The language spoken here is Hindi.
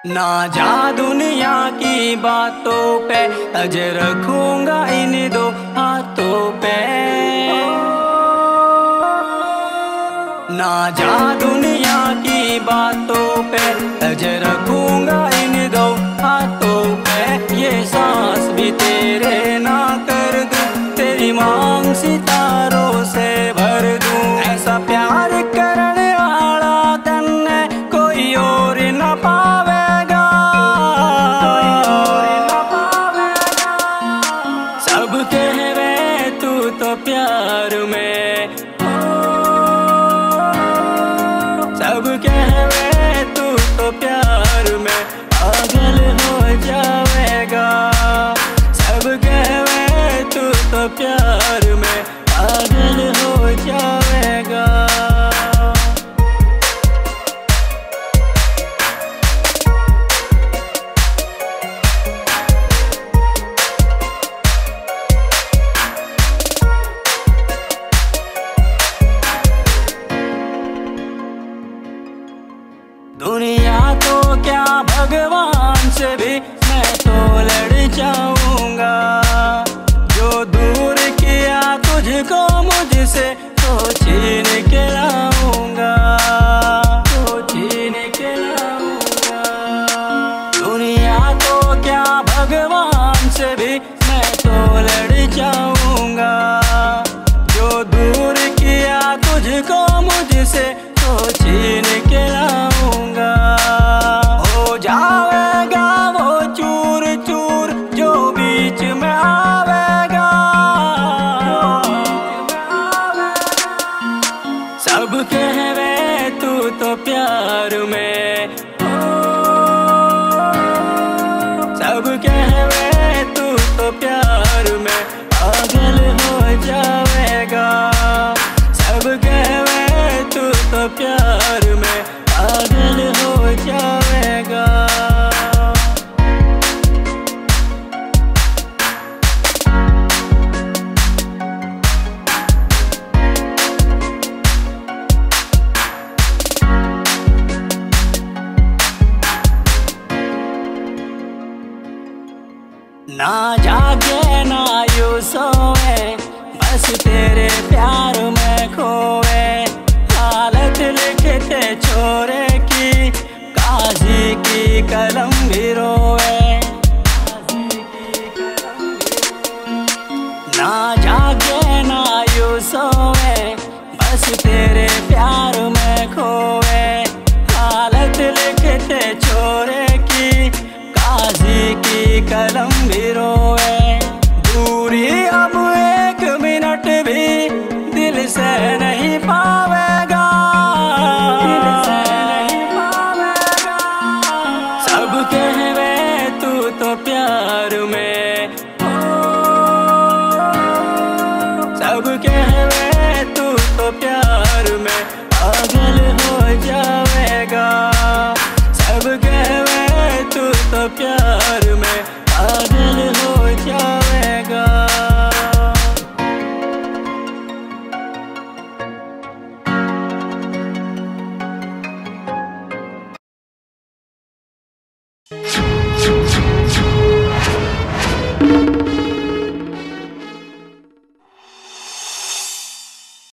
ना जा दुनिया की बातों पे, नजर रखूंगा इन दो हाथों पे। ना जा दुनिया की बातों पे, नजर रखूंगा इन दो हाथों पे। ये सांस भी तेरे ना कर दूं, तेरी मांग सितारों से भर दूं। ऐसा प्यार करने वाला तन्ने कोई और न पावेगा, कोई और न पावेगा। सब कहवे तू तो प्यार में, सब कहवे तू तो प्यार में पागल हो जाएगा। सब कहवे तू तो प्यार में पागल हो जाएगा। दुनिया तो क्या भगवान से भी मैं तो लड़ जाऊंगा। जो दूर किया तुझको मुझसे तो छीन के लाऊंगा, तो छीन के लाऊंगा। दुनिया तो क्या भगवान से भी मैं तो लड़ जाऊंगा। जो दूर किया तुझको मुझसे तो छीन के लाऊंगा। हो जाएगा वो चूर चूर जो बीच में आवेगा। सब कहवे तू तो प्यार में, सब कहवे तू तो प्यार में पागल हो जाएगा। सब कहवे तू तो प्यार में पागल हो जाएगा। ना जागे ना यूं सोए, बस तेरे प्यार में खोए। हालत लिखते छोरे की, काजी की कलम भी रोए। ना जागे ना यूं सोए, बस तेरे प्यार में खोए। हालत लिखते छोरे की, काजी की कलम भी रोए। दूरी अब एक मिनट भी दिल से नहीं पावेगा, दिल से नहीं पावेगा। सब कहवे तू तो प्यार में, सब कहवे तू तो प्यार में पागल हो जाएगा। सब कहवे तू तो प्यार में पागल हो जाएगा।